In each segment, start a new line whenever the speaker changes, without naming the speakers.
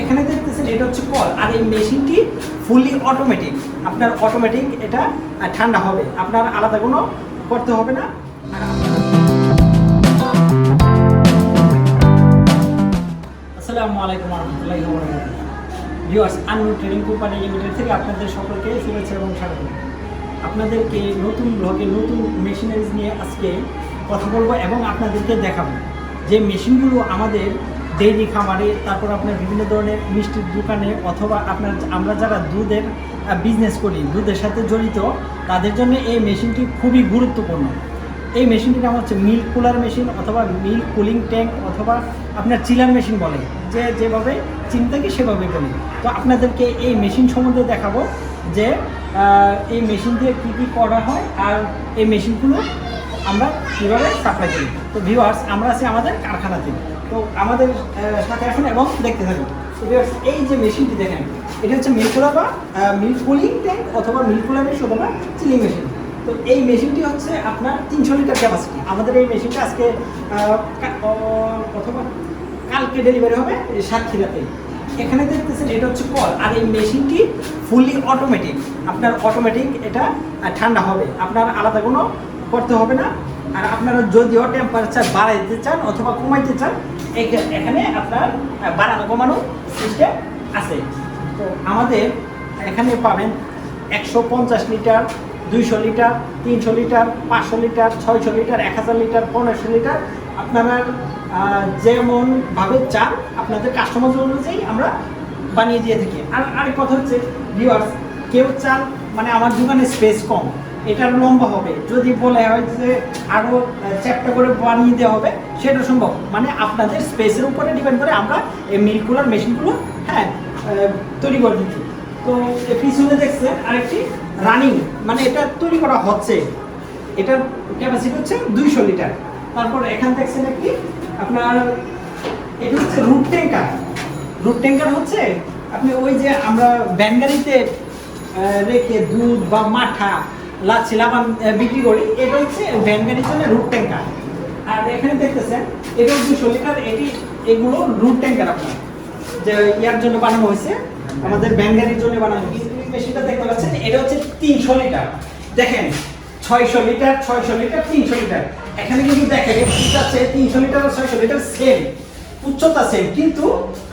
এখানে দেখতেছেন এটা হচ্ছে কল, আর এই মেশিনটি ফুললি অটোমেটিক। আপনার অটোমেটিক এটা ঠান্ডা হবে, আপনার আলাদা কোনো করতে হবে না। আসসালামু আলাইকুম রহমতুল্লাহি ওয়া বারাকাতুহু। Viewers, Anmol trading company limited থেকে আপনাদের সকলকে শুভেচ্ছা এবং স্বাগত। আপনাদেরকে নতুন ব্লগে নতুন মেশিনারিজ নিয়ে আজকে কথা বলবো এবং আপনাদেরকে দেখাবো যে মেশিনগুলো আমাদের ডেইরি খামারে, তারপর আপনার বিভিন্ন ধরনের মিষ্টির দোকানে, অথবা আমরা যারা দুধের বিজনেস করি, দুধের সাথে জড়িত, তাদের জন্য এই মেশিনটি খুবই গুরুত্বপূর্ণ। এই মেশিনটির নাম হচ্ছে মিল্ক কুলার মেশিন, অথবা মিল্ক কুলিং ট্যাঙ্ক, অথবা আপনার চিলার মেশিন বলে, যেভাবে চিন্তা কি সেভাবে বলি। তো আপনাদেরকে এই মেশিন সম্বন্ধে দেখাবো যে এই মেশিন দিয়ে কী কী করা হয় আর এই মেশিনগুলো আমরা কীভাবে সাপ্লাই করি। তো ভিউয়ার্স, আমরা আছি আমাদের কারখানাতে, তো আমাদের সাথে আসুন এবং দেখতে থাকুন। তো ভিউয়ার্স, এই যে মেশিনটি দেখেন, এটা হচ্ছে মিল্ক কুলার বা মিল্ক কুলিং ট্যাঙ্ক, অথবা মিল্ক কুলারের অথবা চিলিং মেশিন। তো এই মেশিনটি হচ্ছে আপনার 300 লিটার ক্যাপাসিটি। আমাদের এই মেশিনটা আজকে অথবা কালকে ডেলিভারি হবে সাতক্ষীরাতে। এখানে দেখতেছেন এটা হচ্ছে কল, আর এই মেশিনটি ফুললি অটোমেটিক। আপনার অটোমেটিক এটা ঠান্ডা হবে, আপনার আলাদা কোনো করতে হবে না। আর আপনারা যদিও টেম্পারেচার বাড়াইতে চান অথবা কমাইতে চান, এখানে আপনার বাড়ানো কমানো সিস্টেম আছে। তো আমাদের এখানে পাবেন 150 litre, 200 litre, 300 litre, 500 litre, 600 litre, 1000 litre, 1500 litre. আপনারা যেমনভাবে চান আপনাদের কাস্টমার অনুযায়ী আমরা বানিয়ে দিয়ে থাকি। আর আরেক কথা হচ্ছে ভিউয়ার্স, কেউ চান মানে আমার দোকানে স্পেস কম, এটার লম্বা হবে, যদি বলে হয় যে আরও চ্যাপ্টা করে বানিয়ে দেওয়া হবে, সেটা সম্ভব। মানে আপনাদের স্পেসের উপরে ডিপেন্ড করে আমরা এই মিল্ক কুলার মেশিনগুলো তৈরি করে দিচ্ছি। তো পিছনে দেখছেন আরেকটি রানিং, মানে এটা তৈরি করা হচ্ছে, এটার ক্যাপাসিটি হচ্ছে 200 লিটার। তারপর এখানে দেখছেন একটি আপনার, এটা হচ্ছে রুট ট্যাঙ্কার। রুট ট্যাঙ্কার হচ্ছে আপনি ওই যে আমরা ভ্যান গাড়িতে রেখে দুধ বা মাঠা, লাচ্ছি, লাবান বিক্রি করি, এটা হচ্ছে ভ্যান গাড়ির জন্য রুট ট্যাঙ্কার। আর এখানে দেখতেছেন এটাও 200 লিটার। এগুলো রুট ট্যাঙ্কার আপনার যে ইয়ার জন্য বানানো হয়েছে, আমাদের ভ্যান গাড়ির জন্য বানানো হয়েছে। মেশিনটা দেখতে পাচ্ছেন এটা হচ্ছে 300 লিটার। দেখেন 600 লিটার, 600 লিটার, 300 লিটার। এখানে কিন্তু দেখেন আছে 300 লিটার আর 600 লিটার সেম, উচ্চতা সেম, কিন্তু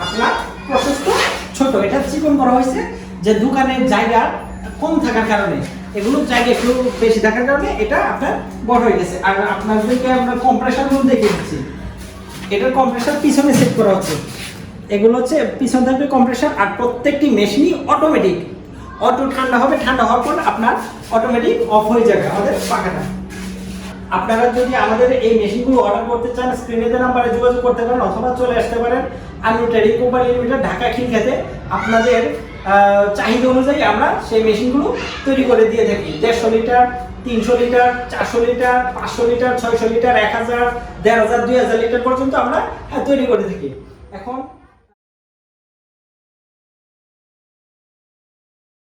আপনার প্রশস্ত ছোট। এটা চিকন করা হয়েছে যে দোকানের জায়গা কম থাকার কারণে, এগুলো জায়গা একটু বেশি থাকার কারণে এটা আপনার বড় হয়ে গেছে। আর আপনাদেরকে আমরা কম্প্রেসারগুলো দেখে দিচ্ছি, এটার কম্প্রেসার পিছনে সেট করা হচ্ছে। এগুলো হচ্ছে পিছন থাকবে কম্প্রেসার, আর প্রত্যেকটি মেশিনই অটোমেটিক। অটো ঠান্ডা হবে, ঠান্ডা হওয়ার পর আপনার অটোমেটিক অফ হয়ে যাবে আমাদের পাখাটা। আপনারা যদি আমাদের এই মেশিনগুলো অর্ডার করতে চান, স্ক্রিনে দেওয়া নাম্বারে যোগাযোগ করতে পারেন, অথবা চলে আসতে পারেন Anmol trading company limited, Dhaka খিলখাতে। আপনাদের চাহিদা অনুযায়ী আমরা সেই মেশিনগুলো তৈরি করে দিয়ে থাকি। 150 litre, 300 litre, 400 litre, 500 litre, 600 litre, 1000, 1500, 2000 litre পর্যন্ত আমরা তৈরি করে থাকি। এখন